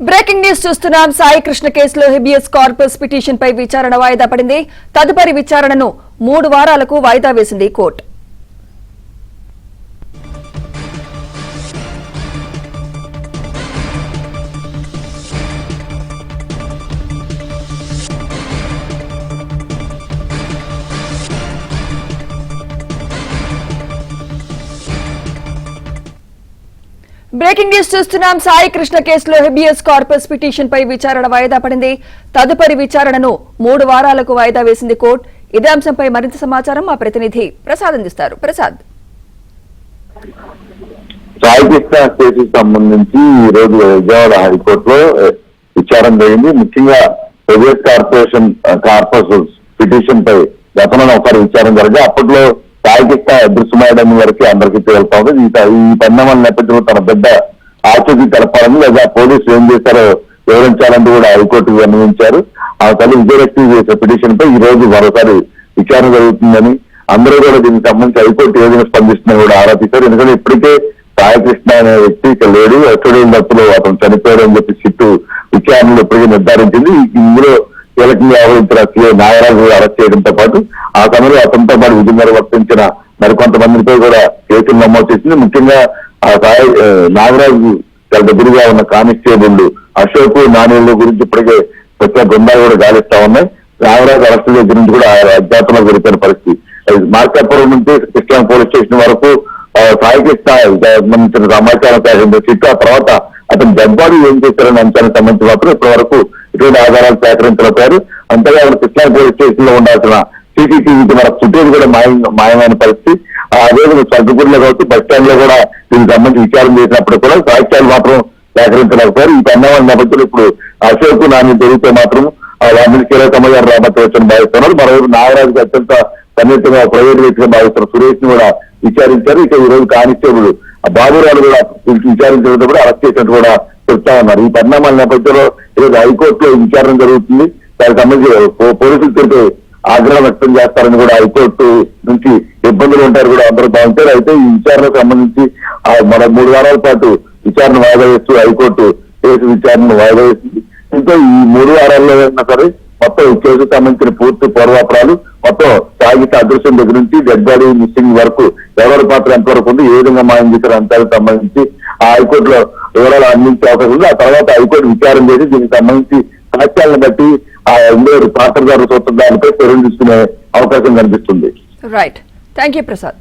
Breaking news చూస్తున్నాం. సాయి కృష్ణ కేసులో habeas corpus petition పై విచారణ వాయిదా పడింది. తదుపరి విచారణను 3 వారాలకు వాయిదా వేసింది కోర్టు. బ్రేకింగ్ న్యూస్ చూస్తున్నాం. సాయి కృష్ణ కేసులో హెబియస్ కార్పస్ పిటిషన్ పై విచారణ వాయిదా పడింది. తదుపరి విచారణను 3 వారాలకు వాయిదా వేసింది కోర్టు. ఇదే అంశంపై మరింత సమాచారం మా ప్రతినిధి ప్రసాద్ అందిస్తారు. ప్రసాద్, సాయి కృష్ణ కేసుకు సంబంధించి ఈ రోజు విజయవాడ హైకోర్టులో విచారణ జరిగింది. ముఖ్యంగా హెబియస్ కార్పస్ పిటిషన్ పై గతంలో ఒకసారి విచారణ జరిగి అప్పట్లో సాయి కృష్ణ దృశ్యమాయడం వరకు అందరికీ తేలుతా ఉంది. ఈ పరిణామాల నేపథ్యంలో తన పెద్ద ఆచూకీ తెలపాలని లేదా పోలీసులు ఏం చేశారో వివరించాలంటూ కూడా హైకోర్టుకు విన్నవించారు. ఆ తల్లి విజయలక్ష్మి చేసే పిటిషన్ పై ఈ రోజు మరోసారి విచారణ జరుగుతుందని అందరూ కూడా దీనికి సంబంధించి హైకోర్టు ఏ విధంగా స్పందిస్తుందని కూడా ఆరోపించారు. ఎందుకంటే ఇప్పటికే సాయి కృష్ణ అనే వ్యక్తి ఇక్కడ లేడు, ఎస్టోడియల్ డబ్బులు అతను చనిపోయాడు అని చెప్పి సిట్టు విచారణలో ఇప్పటికే నిర్ధారించింది. ఇందులో కీలకంగా వ్యవహరించిన నాగరాజు అరెస్ట్ చేయడంతో పాటు ఆ సమయంలో అతనితో పాటు విధి నిర్వర్తించిన మరికొంతమందిపై కూడా కేసులు నమోదు చేసింది. ముఖ్యంగా ఆ సాయి నాగరాజు దగ్గరగా ఉన్న కానిస్టేబుల్ అశోక్ నాణ్యుల గురించి ఇప్పటికే ప్రత్యేక బృందాలు కూడా గాలిస్తా ఉన్నాయి. నాగరాజు అరెస్ట్ దగ్గర నుంచి కూడా అజ్ఞాతంలో జరిగిన పరిస్థితి. మార్కాపురం నుంచి కృష్ణా పోలీస్ స్టేషన్ వరకు సాయి కృష్ణ సంబంధించిన సమాచారం సేకరించిన సిట్టు ఆ తర్వాత అతను జగ్బాడు ఏం చేశారని అంశానికి సంబంధించి మాత్రం ఇప్పటి వరకు ఇటువంటి ఆధారాలు సేకరించలేపారు. అంతగా కృష్ణా పోలీస్ స్టేషన్ లో ఉండాల్సిన సీసీటీవీకి మన చుట్టూ కూడా మాయమైన పరిస్థితి. అదేవిధంగా సర్దుపూర్లో కాబట్టి బస్ స్టాండ్ లో కూడా దీనికి సంబంధించి విచారణ చేసినప్పుడు కూడా సాక్ష్యాలు మాత్రం సేకరించలేకపోయారు. ఈ పరిణామాల నేపథ్యంలో ఇప్పుడు అశోక్ నాని జరిగితే మాత్రం వారిని కీలక సమాచారం రాబట్టవచ్చని భావిస్తున్నారు. మరోవైపు నాగరాజుకి అత్యంత సన్నిహితంగా ప్రైవేట్ వ్యక్తిగా భావిస్తున్న సురేష్ ని కూడా విచారించారు. ఇక ఈ రోజు కానిస్టేబుల్ బాబురాలు కూడా విచారించడంతో కూడా అరెస్ట్ చేసినట్టు కూడా చెప్తా ఉన్నారు. ఈ పరిణామాల నేపథ్యంలో ఈరోజు హైకోర్టులో విచారణ జరుగుతుంది. దానికి సంబంధించి పోలీసులు తెలిపే ఆగ్రహం వ్యక్తం చేస్తారని కూడా హైకోర్టు నుంచి ఇబ్బందులు ఉంటారు కూడా అందరూ భావించారు. అయితే ఈ విచారణకు సంబంధించి మన 3 వారాల పాటు విచారణ వాయిదా వేస్తూ హైకోర్టు కేసు విచారణను వాయిదా వేసింది. ఇంకా ఈ 3 వారాల్లో అయినా సరే మొత్తం ఈ కేసుకు సంబంధించిన పూర్తి పూర్వాపరాలు మొత్తం సాగిత అదృశ్యం దగ్గర నుంచి డెడ్ బాడీ మిస్సింగ్ వరకు ఎవరి పాత్ర ఎంతవరకు ఉంది, ఏ విధంగా మాయం చేసిన అంశాలకు సంబంధించి ఆ హైకోర్టులో వివరాలు అందించే అవకాశం ఉంది. ఆ తర్వాత హైకోర్టు విచారణ చేసి దీనికి సంబంధించి సాక్ష్యాలను బట్టి ఆ పాత్రదారు సూత్రధారులపై చర్యలు తీసుకునే అవకాశం కనిపిస్తుంది. Right, thank you Prasad.